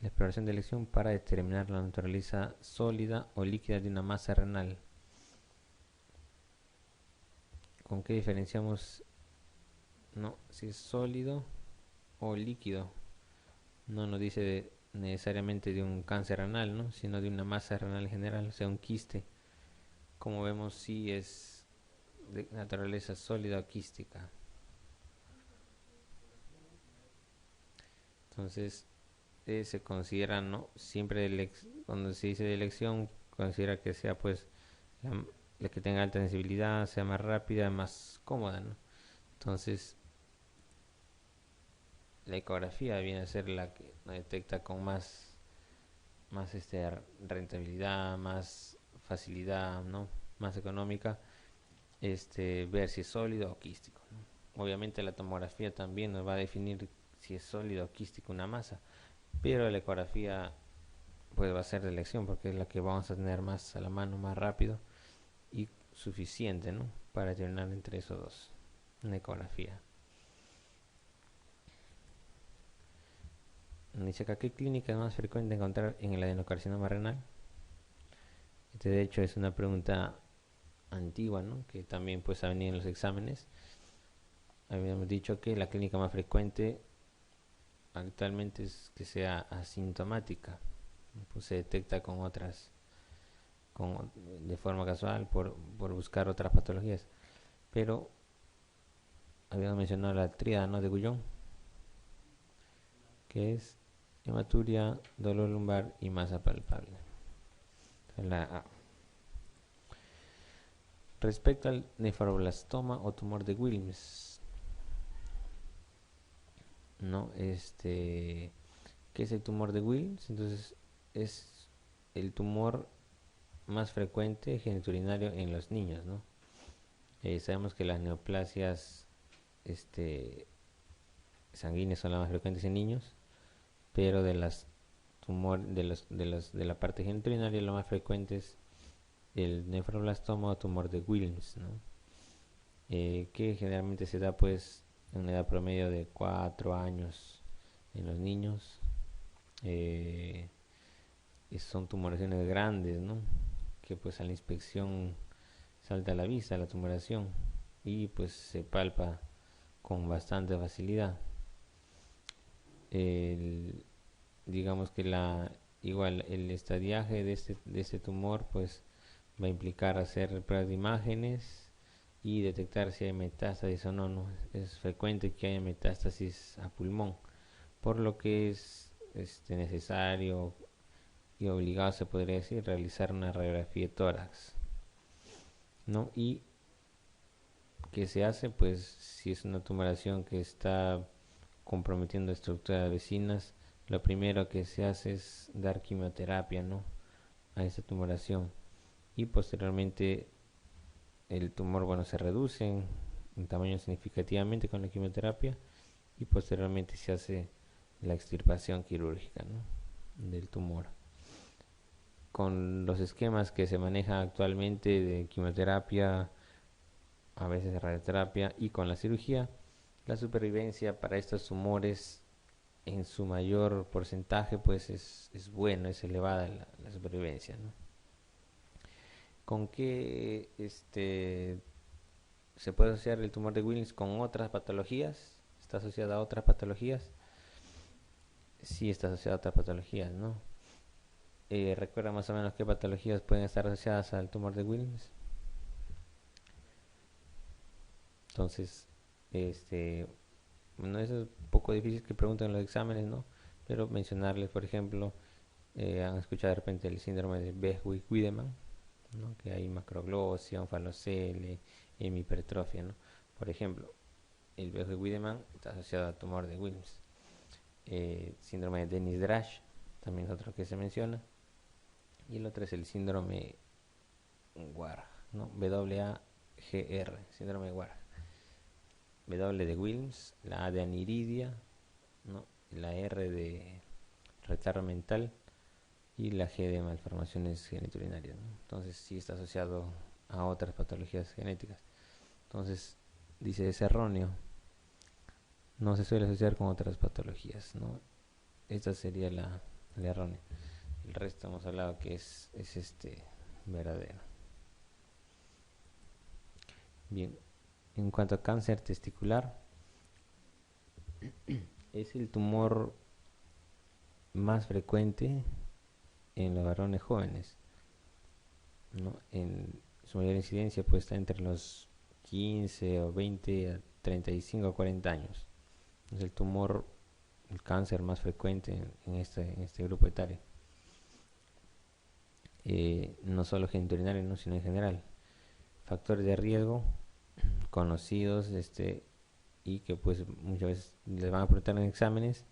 La exploración de elección para determinar la naturaleza sólida o líquida de una masa renal. ¿Con qué diferenciamos? No, si es sólido o líquido. No nos dice necesariamente de un cáncer renal, ¿no? Sino de una masa renal en general, o sea, un quiste. Como vemos, si es de naturaleza sólida o quística. Entonces, se considera, ¿no? Siempre cuando se dice de elección, considera que sea pues la, la que tenga alta sensibilidad, sea más rápida, más cómoda, ¿no? Entonces, la ecografía viene a ser la que nos detecta con más rentabilidad, más facilidad, ¿no? Más económica, ver si es sólido o quístico, ¿no? Obviamente la tomografía también nos va a definir si es sólido o quístico una masa, pero la ecografía pues va a ser de elección porque es la que vamos a tener más a la mano, más rápido y suficiente, ¿no? Para llenar entre esos dos, una ecografía. Dice acá, ¿qué clínica es más frecuente encontrar en el adenocarcinoma renal? De hecho es una pregunta antigua, ¿no? Que también pues ha venido en los exámenes. Habíamos dicho que la clínica más frecuente actualmente es que sea asintomática, pues se detecta con otras, de forma casual por buscar otras patologías. Pero habíamos mencionado la tríada, ¿no? De Gullón, que es hematuria, dolor lumbar y masa palpable. La A. Respecto al nefroblastoma o tumor de Wilms, ¿no? ¿Qué es el tumor de Wilms? Entonces, es el tumor más frecuente genitourinario en los niños, ¿no? Sabemos que las neoplasias este, sanguíneas son las más frecuentes en niños, pero de las tumor de la parte genitourinaria lo más frecuente es el nefroblastoma o tumor de Wilms, ¿no? Que generalmente se da pues en una edad promedio de 4 años en los niños. Eh, Son tumoraciones grandes, ¿no? Que pues a la inspección salta a la vista la tumoración y pues se palpa con bastante facilidad. El, digamos que igual el estadiaje de este tumor pues va a implicar hacer pruebas de imágenes y detectar si hay metástasis o no, no. Es frecuente que haya metástasis a pulmón, por lo que es necesario y obligado, se podría decir, realizar una radiografía de tórax, ¿no? Y que se hace, pues, si es una tumoración que está comprometiendo estructuras vecinas, lo primero que se hace es dar quimioterapia, ¿no? A esa tumoración y posteriormente el tumor, bueno, se reduce en tamaño significativamente con la quimioterapia y posteriormente se hace la extirpación quirúrgica, ¿no? Del tumor. Con los esquemas que se manejan actualmente de quimioterapia, a veces radioterapia y con la cirugía, la supervivencia para estos tumores en su mayor porcentaje pues es bueno, es elevada la supervivencia, ¿no? ¿Con qué se puede asociar el tumor de Wilms con otras patologías? ¿Está asociada a otras patologías? Sí, está asociada a otras patologías, ¿no? ¿Recuerda más o menos qué patologías pueden estar asociadas al tumor de Wilms? Entonces, bueno, eso es un poco difícil que pregunten en los exámenes, ¿no? Pero mencionarles, por ejemplo, han escuchado de repente el síndrome de Behçet-Wiedemann, ¿no? Que hay macroglosia, onfalocele, hemipertrofia, ¿no? Por ejemplo, el Behçet-Wiedemann está asociado al tumor de Wilms. Síndrome de Dennis-Drash también es otro que se menciona. Y el otro es el síndrome WARG, ¿no? WAGR, síndrome de WARG. W de Wilms, la A de aniridia, ¿no? La R de retardo mental y la G de malformaciones geniturinarias, ¿no? Entonces sí está asociado a otras patologías genéticas. Entonces dice es erróneo, no se suele asociar con otras patologías, ¿no? Esta sería la el erróneo. El resto hemos hablado que es verdadero. Bien, en cuanto a cáncer testicular, es el tumor más frecuente en los varones jóvenes, ¿no? En su mayor incidencia puede estar entre los 15 o 20 a 35 o 40 años. Es el cáncer más frecuente en este grupo etario. No solo genitourinario, ¿no? Sino en general. Factores de riesgo conocidos y que pues muchas veces les van a preguntar en exámenes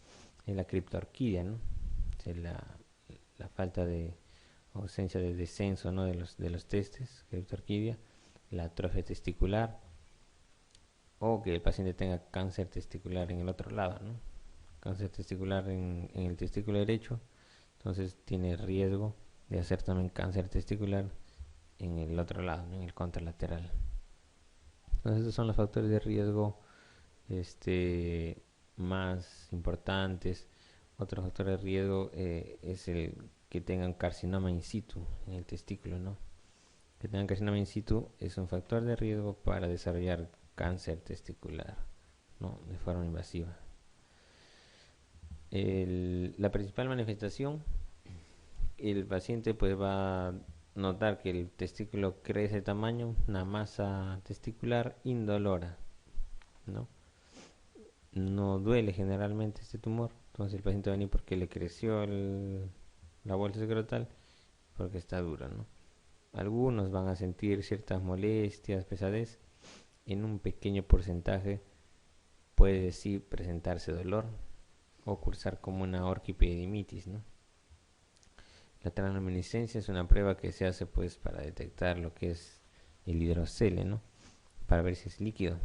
es la criptorquidia, ¿no? O sea, la falta de ausencia de descenso, ¿no? de los testes, criptorquidia, la atrofia testicular, o que el paciente tenga cáncer testicular en el otro lado, ¿no? Cáncer testicular en el testículo derecho, entonces tiene riesgo de hacer también cáncer testicular en el otro lado, ¿no? En el contralateral. Entonces esos son los factores de riesgo más importantes. Otro factor de riesgo es el que tengan carcinoma in situ en el testículo, ¿no? Que tengan carcinoma in situ es un factor de riesgo para desarrollar cáncer testicular, ¿no? De forma invasiva. La principal manifestación, el paciente pues va a notar que el testículo crece de tamaño, una masa testicular indolora, ¿no? No duele generalmente este tumor, entonces el paciente va a venir porque le creció la bolsa escrotal, porque está dura, ¿no? Algunos van a sentir ciertas molestias, pesadez. En un pequeño porcentaje puede sí presentarse dolor o cursar como una orquiepididimitis, ¿no? La transluminiscencia es una prueba que se hace pues para detectar lo que es el hidrocele, ¿no? Para ver si es líquido.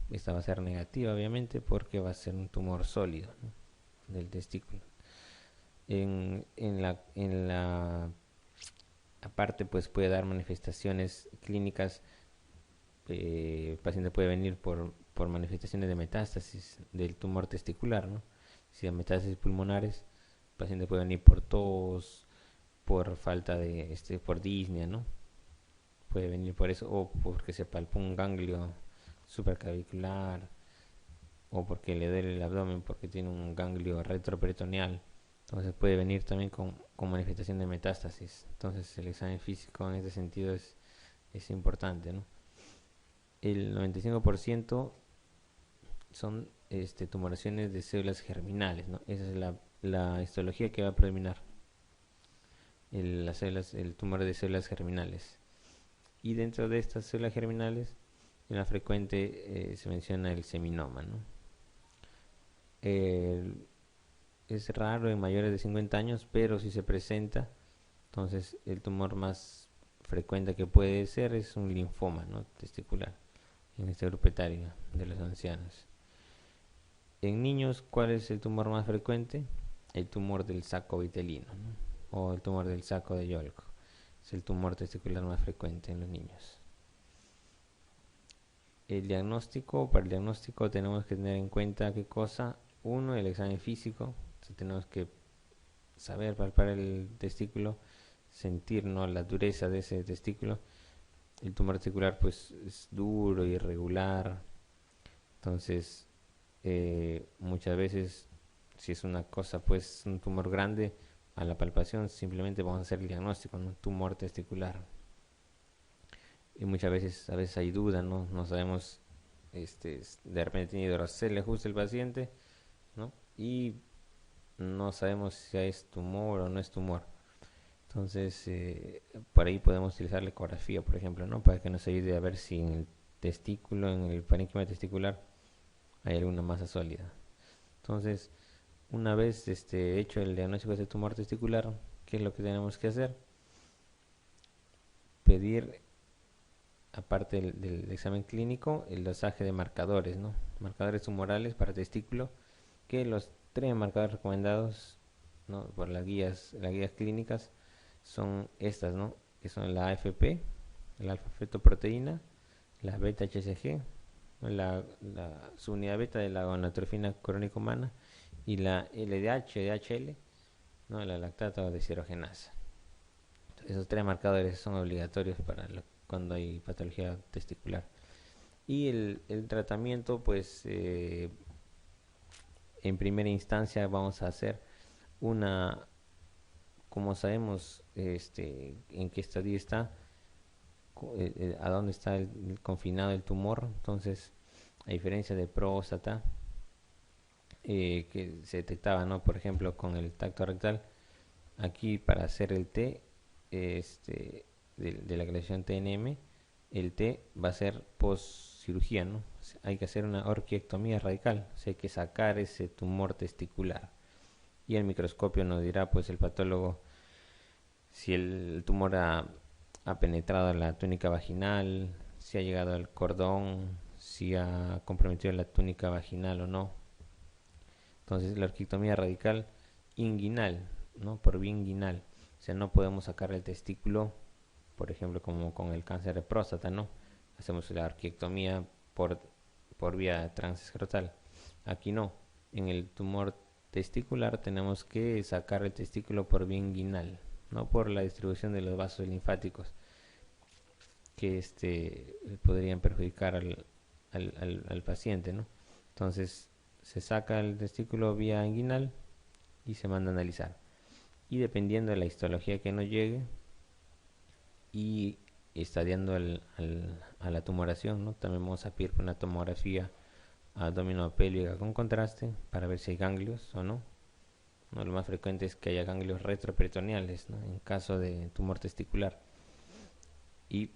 Esta va a ser negativa obviamente porque va a ser un tumor sólido, ¿no? Del testículo. En la aparte pues puede dar manifestaciones clínicas. El paciente puede venir por manifestaciones de metástasis del tumor testicular, ¿no? Si hay metástasis pulmonares, el paciente puede venir por tos, por falta de por disnea, ¿no? Puede venir por eso, o porque se palpó un ganglio supraclavicular, o porque le duele el abdomen porque tiene un ganglio retroperitoneal. Entonces puede venir también con manifestación de metástasis. Entonces el examen físico en este sentido es importante, ¿no? El 95% son tumoraciones de células germinales, ¿no? Esa es la histología que va a predominar. El tumor de células germinales. Y dentro de estas células germinales, en la frecuente se menciona el seminoma, ¿no? Es raro en mayores de 50 años, pero si se presenta, entonces el tumor más frecuente que puede ser es un linfoma, ¿no? Testicular, en este grupo etario de los ancianos. En niños, ¿cuál es el tumor más frecuente? El tumor del saco vitelino, ¿no? O el tumor del saco de Yolk. Es el tumor testicular más frecuente en los niños. Para el diagnóstico tenemos que tener en cuenta qué cosa. Uno, el examen físico. Entonces, tenemos que saber palpar el testículo, sentir, ¿no?, la dureza de ese testículo. El tumor testicular pues es duro, irregular. Entonces muchas veces, si es una cosa pues un tumor grande, a la palpación simplemente vamos a hacer el diagnóstico, ¿no? Tumor testicular. Y muchas veces, a veces hay duda, no sabemos, de repente tiene hidrocele justo el paciente, ¿no? Y no sabemos si es tumor o no es tumor. Entonces por ahí podemos utilizar la ecografía, por ejemplo, ¿no? Para que nos ayude a ver si en el testículo, en el parénquima testicular, hay alguna masa sólida. Entonces, una vez hecho el diagnóstico de este tumor testicular, ¿qué es lo que tenemos que hacer? Pedir, aparte del examen clínico, el dosaje de marcadores, ¿no? Marcadores tumorales para testículo, que los 3 marcadores recomendados, ¿no?, por las guías clínicas son estas, ¿no? Que son la AFP, la alfa-fetoproteína, la beta-HCG, la subunidad beta de la gonadotrofina crónica humana, y la LDH, DHL, ¿no? La lactato o deshidrogenasa. Esos tres marcadores son obligatorios para cuando hay patología testicular. Y el tratamiento, pues en primera instancia vamos a hacer una, como sabemos en qué estadio está, a dónde está el confinado el tumor. Entonces, a diferencia de próstata, que se detectaba, ¿no? Por ejemplo, con el tacto rectal, aquí para hacer el T de la aclaración TNM, el T va a ser post cirugía, ¿no? Hay que hacer una orquiectomía radical, o sea, hay que sacar ese tumor testicular. Y el microscopio nos dirá, pues el patólogo, si el tumor ha penetrado la túnica vaginal, si ha llegado al cordón, si ha comprometido la túnica vaginal o no. Entonces la orquiectomía radical inguinal, ¿no? Por vía inguinal. O sea, no podemos sacar el testículo, por ejemplo, como con el cáncer de próstata, ¿no? Hacemos la orquiectomía por vía transescrotal. Aquí no. En el tumor testicular tenemos que sacar el testículo por vía inguinal, no por la distribución de los vasos linfáticos que podrían perjudicar al paciente, ¿no? Entonces se saca el testículo vía inguinal y se manda a analizar. Y dependiendo de la histología que nos llegue y estadiando a la tumoración, ¿no? También vamos a pedir una tomografía abdominopélvica con contraste para ver si hay ganglios o no. ¿No? Lo más frecuente es que haya ganglios retroperitoneales, ¿no? En caso de tumor testicular. Y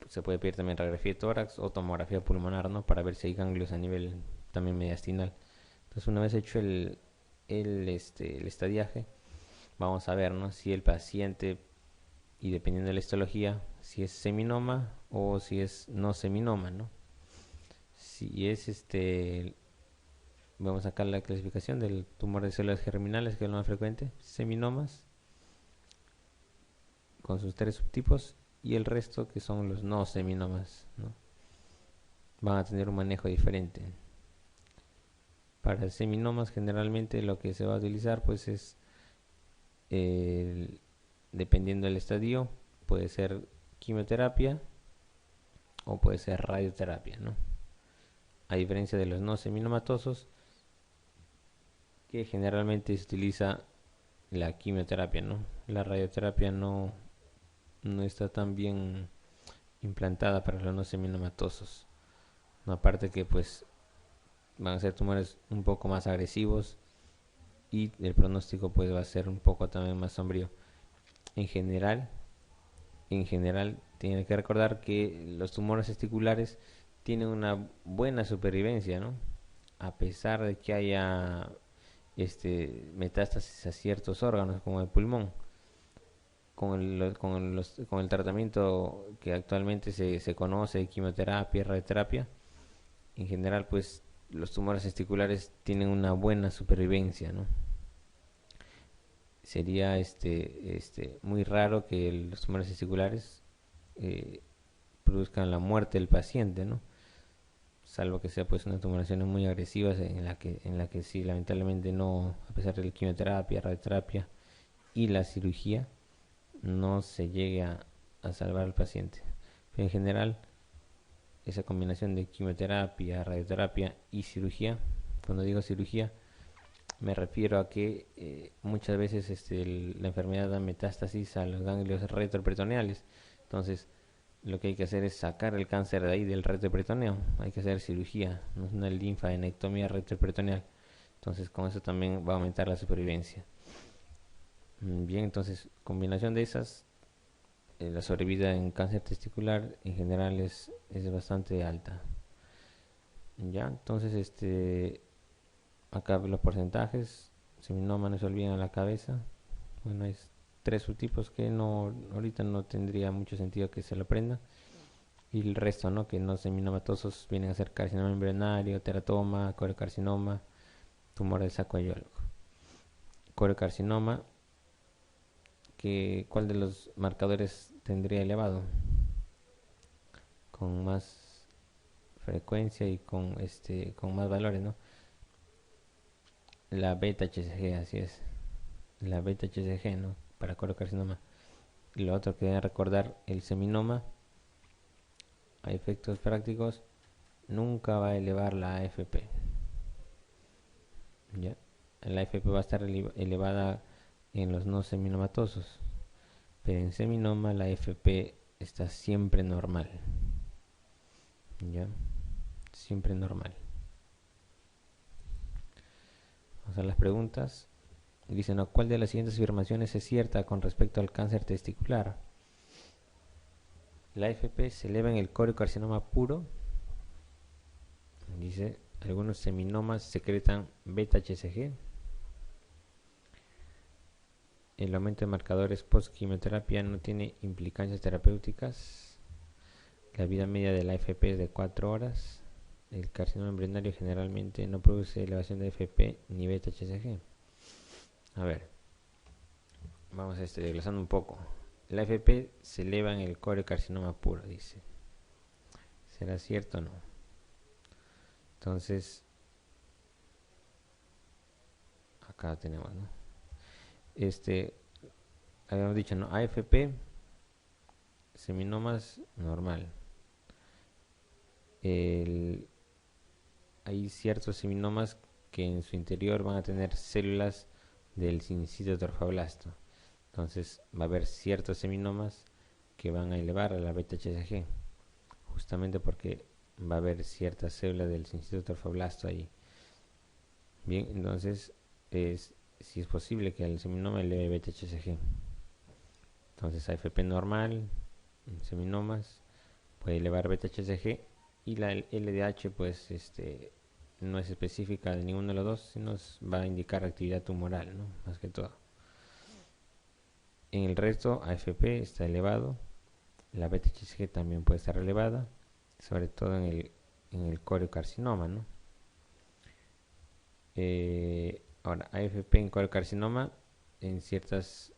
se puede pedir también radiografía de tórax o tomografía pulmonar, ¿no? Para ver si hay ganglios a nivel también mediastinal. Entonces, una vez hecho el estadiaje, vamos a ver, ¿no? Si el paciente, y dependiendo de la histología, si es seminoma o si es no seminoma, ¿no? Si es vamos a sacar la clasificación del tumor de células germinales, que es lo más frecuente, seminomas, con sus tres subtipos, y el resto que son los no seminomas, ¿no? Van a tener un manejo diferente. Para seminomas generalmente lo que se va a utilizar pues es dependiendo del estadio, puede ser quimioterapia o puede ser radioterapia, ¿no? A diferencia de los no seminomatosos, que generalmente se utiliza la quimioterapia, ¿no? La radioterapia no está tan bien implantada para los no seminomatosos, ¿no? Aparte que pues van a ser tumores un poco más agresivos y el pronóstico pues va a ser un poco también más sombrío. En general tienen que recordar que los tumores testiculares tienen una buena supervivencia, ¿no? A pesar de que haya metástasis a ciertos órganos como el pulmón. Con el tratamiento que actualmente se conoce, quimioterapia, radioterapia, en general pues los tumores testiculares tienen una buena supervivencia, ¿no? Sería muy raro que los tumores testiculares produzcan la muerte del paciente, ¿no? Salvo que sea pues una tumoración muy agresiva en la que sí lamentablemente no, a pesar de la quimioterapia, radioterapia y la cirugía, no se llegue a salvar al paciente. Pero en general, esa combinación de quimioterapia, radioterapia y cirugía, cuando digo cirugía, me refiero a que muchas veces la enfermedad da metástasis a los ganglios retroperitoneales. Entonces, lo que hay que hacer es sacar el cáncer de ahí del retroperitoneum. Hay que hacer cirugía, no es una linfadenectomía retroperitoneal. Entonces, con eso también va a aumentar la supervivencia. Bien, entonces, combinación de esas, la sobrevida en cáncer testicular en general es bastante alta. Ya, entonces, acá los porcentajes, seminoma no se olviden a la cabeza. Bueno, hay tres subtipos que ahorita no tendría mucho sentido que se lo aprendan. Y el resto, ¿no? Que no seminomatosos vienen a ser carcinoma embrionario, teratoma, coreocarcinoma, tumor del saco aeólogo. Coreocarcinoma, ¿cuál de los marcadores tendría elevado? Con más frecuencia y con más valores, ¿no? La beta HCG, así es. la beta HCG, ¿no? Para colocarcinoma. Y lo otro que deben recordar, el seminoma, a efectos prácticos, nunca va a elevar la AFP. ¿Ya? La AFP va a estar elevada en los no seminomatosos, pero en seminoma la AFP está siempre normal. ¿Ya? Siempre normal. Vamos a las preguntas. Dicen, ¿no? ¿Cuál de las siguientes afirmaciones es cierta con respecto al cáncer testicular? La AFP se eleva en el coriocarcinoma puro. Dice, algunos seminomas secretan beta-HCG. El aumento de marcadores post-quimioterapia no tiene implicancias terapéuticas. La vida media de la AFP es de 4 horas. El carcinoma embrionario generalmente no produce elevación de AFP ni beta-HCG. A ver, vamos a desglosando un poco. La AFP se eleva en el coriocarcinoma puro, dice. ¿Será cierto o no? Entonces, acá tenemos, ¿no? Habíamos dicho, ¿no? AFP, seminomas, normal. Hay ciertos seminomas que en su interior van a tener células del sincitotorfoblasto. Entonces va a haber ciertos seminomas que van a elevar a la beta-HCG, justamente porque va a haber ciertas células del sincitotorfoblasto ahí. Bien, entonces si es posible que el seminoma eleve beta-HCG. Entonces AFP normal, seminomas, puede elevar beta-HCG, y la LDH pues no es específica de ninguno de los dos, sino va a indicar actividad tumoral, ¿no? Más que todo. En el resto, AFP está elevado, la beta-HCG también puede estar elevada, sobre todo en el coriocarcinoma, ¿no? Ahora, AFP en coriocarcinoma, en ciertas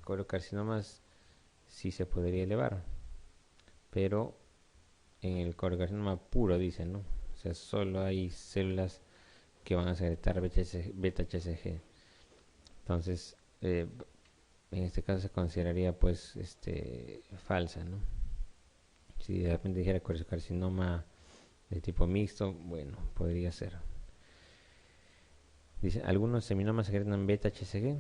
coriocarcinomas sí se podría elevar, pero en el coriocarcinoma puro, dicen, ¿no? O sea, solo hay células que van a secretar beta-HCG. Entonces, en este caso se consideraría pues falsa, ¿no? Si de repente dijera coriocarcinoma de tipo mixto, bueno, podría ser. Dice, algunos seminomas secretan beta-HCG.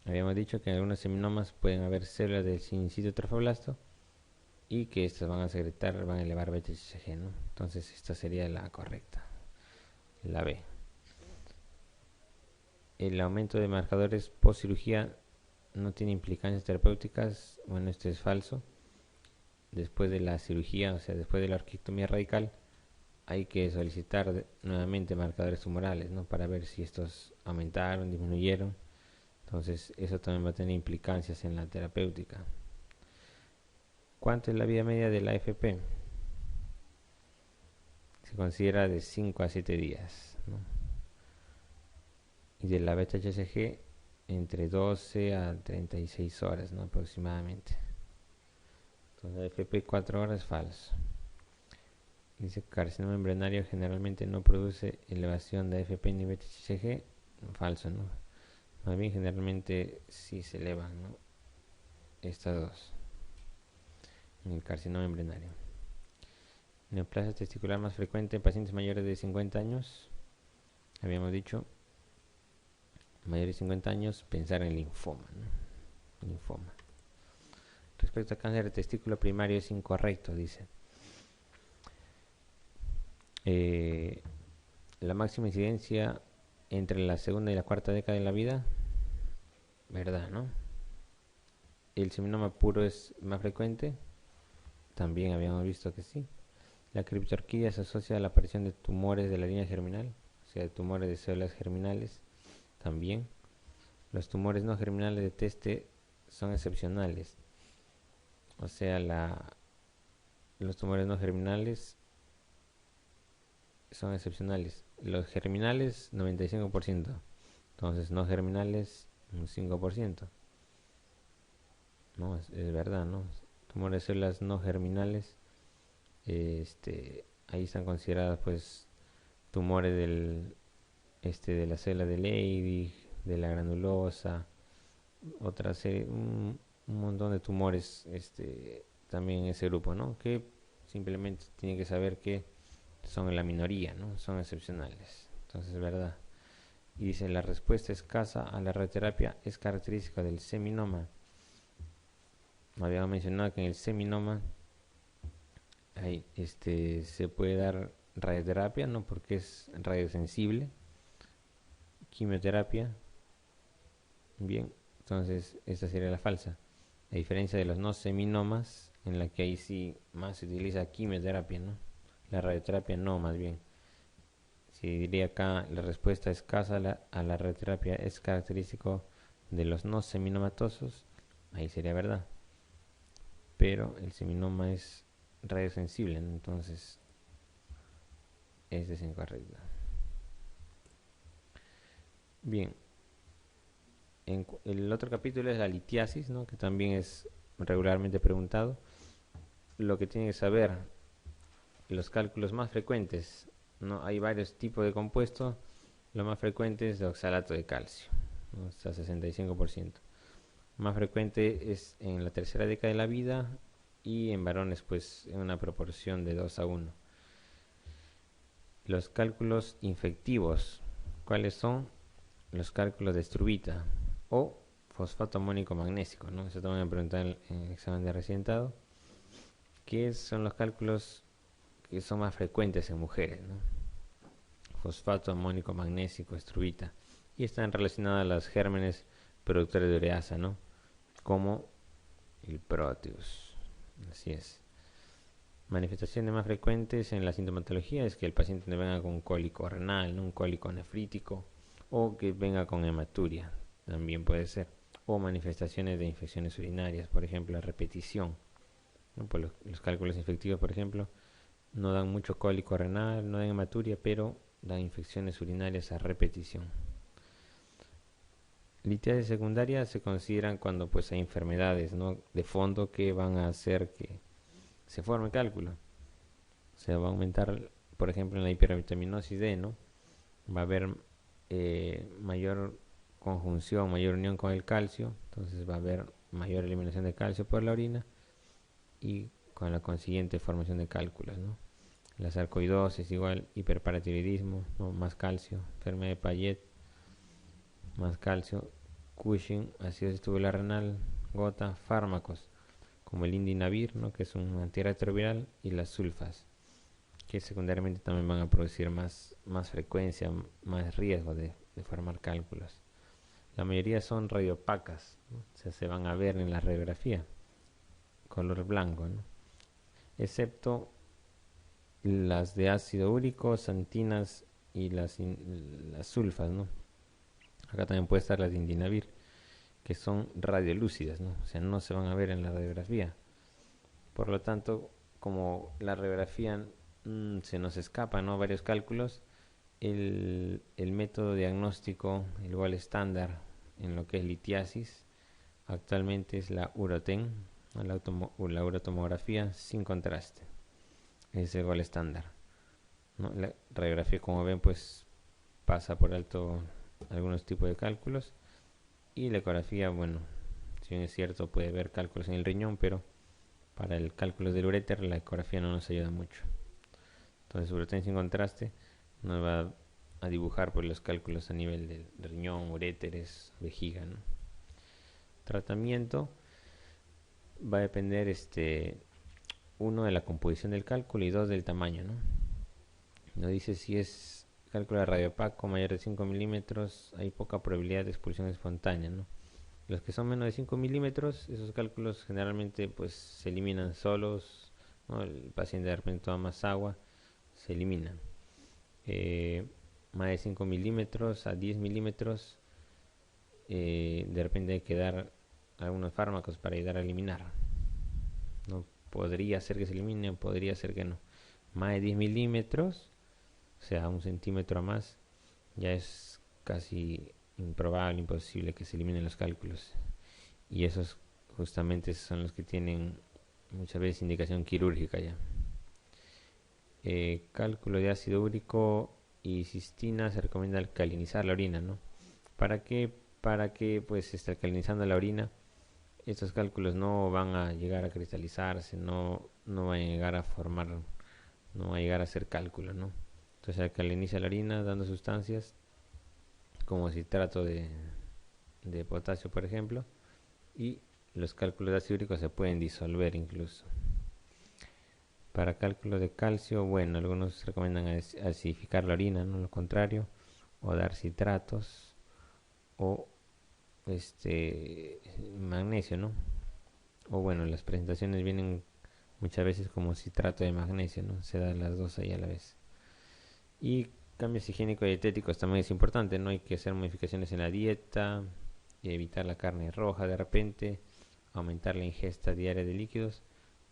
Habíamos dicho que en algunos seminomas pueden haber células del sincitotorfoblasto y que estas van a elevar beta-HCG, ¿no? Entonces esta sería la correcta, la B. El aumento de marcadores post cirugía no tiene implicancias terapéuticas. Bueno, esto es falso. Después de la cirugía, o sea, después de la orquiectomía radical, hay que solicitar nuevamente marcadores tumorales, ¿no? Para ver si estos aumentaron, disminuyeron. Entonces eso también va a tener implicancias en la terapéutica. ¿Cuánto es la vida media de la AFP? Se considera de 5 a 7 días, ¿no? Y de la beta-HCG entre 12 a 36 horas, ¿no? Aproximadamente. Entonces la AFP 4 horas, falso. Dice, carcinoma embrionario generalmente no produce elevación de AFP ni beta-HCG, falso, ¿no? Más bien generalmente sí se elevan, ¿no? Estas dos en el carcinoma embrionario. Neoplasia testicular más frecuente en pacientes mayores de 50 años. Habíamos dicho, mayores de 50 años, pensar en linfoma, ¿no? Linfoma. Respecto a cáncer de testículo primario es incorrecto, dice. La máxima incidencia entre la segunda y la cuarta década de la vida, ¿verdad, no? El seminoma puro es más frecuente, también habíamos visto que sí. La criptorquidia se asocia a la aparición de tumores de la línea germinal, o sea, de tumores de células germinales, también. Los tumores no germinales de Teste son excepcionales, o sea, los tumores no germinales son excepcionales. Los germinales, 95%. Entonces, no germinales, un 5%. No, es verdad, ¿no? Tumores de células no germinales, ahí están consideradas, pues, tumores de la célula de Leydig, de la granulosa, otra serie, un montón de tumores también en ese grupo, ¿no? Que simplemente tienen que saber que son la minoría, ¿no? Son excepcionales. Entonces, es verdad. Y dice, la respuesta escasa a la radioterapia es característica del seminoma. Habíamos mencionado que en el seminoma ahí, se puede dar radioterapia, ¿no? Porque es radiosensible. Quimioterapia. Bien, entonces esta sería la falsa. A diferencia de los no seminomas, en la que ahí sí más se utiliza quimioterapia, ¿no? La radioterapia no, más bien. Si diría acá, la respuesta escasa a la radioterapia es característico de los no seminomatosos, ahí sería verdad. Pero el seminoma es radiosensible, ¿no? Entonces este es incorrecto. Bien, el otro capítulo es la litiasis, ¿no? Que también es regularmente preguntado. Lo que tiene que saber, los cálculos más frecuentes, ¿no? Hay varios tipos de compuestos. Lo más frecuente es de oxalato de calcio, ¿no? Hasta 65%. Más frecuente es en la tercera década de la vida y en varones pues en una proporción de 2 a 1. Los cálculos infectivos, ¿cuáles son? Los cálculos de struvita o fosfato amónico magnésico, ¿no? Eso también me preguntan en el examen de recientado. ¿Qué son los cálculos que son más frecuentes en mujeres, ¿no? Fosfato amónico magnésico, struvita. Y están relacionadas a los gérmenes productores de ureasa, ¿no? Como el Proteus. Así es. Manifestaciones más frecuentes en la sintomatología es que el paciente venga con un cólico renal, ¿no? Un cólico nefrítico, o que venga con hematuria, también puede ser. O manifestaciones de infecciones urinarias, por ejemplo, a repetición, ¿no? Por los cálculos infectivos, por ejemplo, no dan mucho cólico renal, no dan hematuria, pero dan infecciones urinarias a repetición. Litiasis secundarias se consideran cuando pues hay enfermedades, ¿no? De fondo que van a hacer que se forme cálculo. Se va a aumentar, por ejemplo, en la hipervitaminosis D, ¿no? Va a haber mayor conjunción, mayor unión con el calcio, entonces va a haber mayor eliminación de calcio por la orina y con la consiguiente formación de cálculos, ¿no? La sarcoidosis igual, hiperparatiroidismo, ¿no? Más calcio, enfermedad de Payet, más calcio, Cushing, acidosis tubular renal, gota, fármacos como el indinavir, ¿no? Que es un antirretroviral, y las sulfas, que secundariamente también van a producir más frecuencia, más riesgo de formar cálculos. La mayoría son radiopacas, ¿no? O sea, se van a ver en la radiografía, color blanco, ¿no? Excepto las de ácido úrico, santinas y las sulfas, ¿no? Acá también puede estar las de indinavir, que son radiolúcidas, ¿no? O sea, no se van a ver en la radiografía. Por lo tanto, como la radiografía se nos escapa, ¿no? Varios cálculos, el método diagnóstico, el igual estándar en lo que es litiasis, actualmente es la uroten, la urotomografía sin contraste. Es el igual estándar, ¿no? La radiografía, como ven, pues pasa por alto algunos tipos de cálculos, y la ecografía, bueno, si bien es cierto, puede ver cálculos en el riñón, pero para el cálculo del uréter la ecografía no nos ayuda mucho. Entonces, uroten sin contraste nos va a dibujar por los cálculos a nivel del riñón, uréteres, vejiga, ¿no? Tratamiento va a depender, uno, de la composición del cálculo, y dos, del tamaño, ¿no? Nos dice si es cálculo de radiopaco mayor de 5 milímetros, hay poca probabilidad de expulsión espontánea, ¿no? Los que son menos de 5 milímetros, esos cálculos generalmente pues se eliminan solos, ¿no? El paciente de repente toma más agua, se eliminan. Más de 5 milímetros a 10 milímetros, de repente hay que dar algunos fármacos para ayudar a eliminar, ¿no? Podría ser que se elimine, podría ser que no. Más de 10 milímetros, o sea, 1 centímetro a más, ya es casi improbable, imposible que se eliminen los cálculos. Y esos justamente son los que tienen muchas veces indicación quirúrgica ya. Cálculo de ácido úrico y cistina se recomienda alcalinizar la orina, ¿no? ¿Para qué? Para que pues alcalinizando la orina estos cálculos no van a llegar a cristalizarse, no van a llegar a formar, no va a llegar a ser cálculo, ¿no? Entonces alcaliniza la orina dando sustancias como citrato de potasio, por ejemplo, y los cálculos de ácido úrico se pueden disolver incluso. Para cálculo de calcio, bueno, algunos recomiendan acidificar la orina, no lo contrario, o dar citratos o magnesio, ¿no? O bueno, las presentaciones vienen muchas veces como citrato de magnesio, ¿no? Se dan las dos ahí a la vez. Y cambios higiénicos y dietéticos también es importante, ¿no? Hay que hacer modificaciones en la dieta, y evitar la carne roja de repente, aumentar la ingesta diaria de líquidos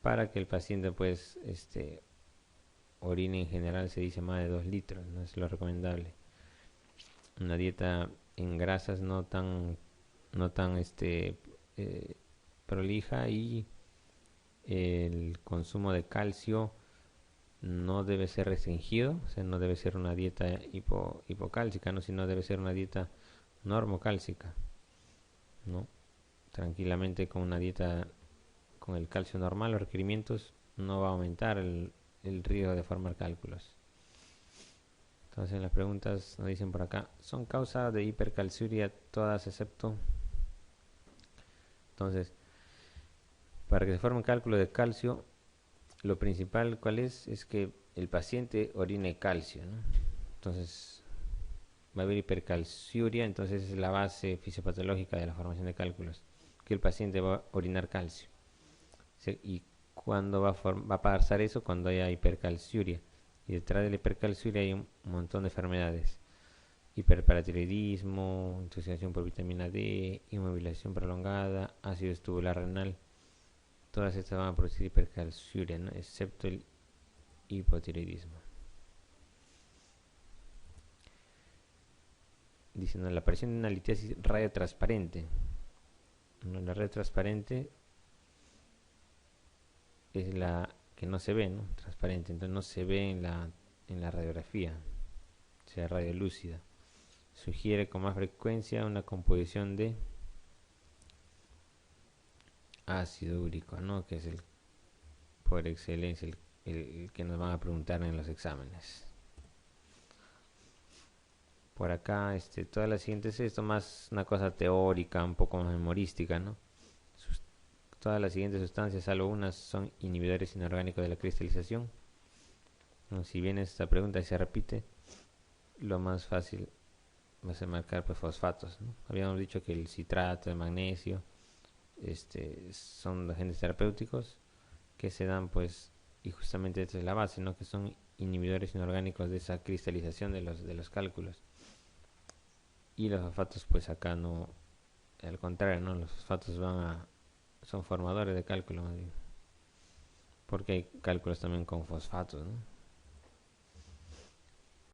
para que el paciente pues orine en general, se dice más de 2 litros, no es lo recomendable. Una dieta en grasas no tan prolija, y el consumo de calcio no debe ser restringido, o sea, no debe ser una dieta hipocálcica, ¿no? Sino debe ser una dieta normocálcica, ¿no? Tranquilamente con una dieta con el calcio normal, los requerimientos, no va a aumentar el riesgo de formar cálculos. Entonces las preguntas nos dicen por acá, ¿son causa de hipercalciuria todas excepto? Entonces, para que se forme un cálculo de calcio, lo principal, ¿cuál es? Es que el paciente orine calcio, ¿no? Entonces, va a haber hipercalciuria, entonces es la base fisiopatológica de la formación de cálculos, que el paciente va a orinar calcio. ¿Y cuándo va a pasar eso? Cuando haya hipercalciuria. Y detrás de la hipercalciuria hay un montón de enfermedades. Hiperparatiroidismo, intoxicación por vitamina D, inmovilización prolongada, ácido tubular renal. Todas estas van a producir hipercalciuria, ¿no? Excepto el hipotiroidismo. Diciendo la aparición de una litiasis radiotransparente. La radiotransparente es la que no se ve, ¿no? Transparente, entonces no se ve en la radiografía, o sea, radiolúcida. Sugiere con más frecuencia una composición de ácido úrico, ¿no? Que es por excelencia el que nos van a preguntar en los exámenes. Por acá, todas las siguientes, esto más una cosa teórica, un poco más memorística, ¿no? Todas las siguientes sustancias, salvo unas, son inhibidores inorgánicos de la cristalización. ¿No? Si bien esta pregunta se repite, lo más fácil va a ser marcar pues fosfatos, ¿no? Habíamos dicho que el citrato de magnesio son agentes terapéuticos que se dan pues, y justamente esta es la base, ¿no? Que son inhibidores inorgánicos de esa cristalización de los cálculos. Y los fosfatos pues acá no, al contrario, ¿no? Los fosfatos son formadores de cálculo más bien, porque hay cálculos también con fosfatos, ¿no?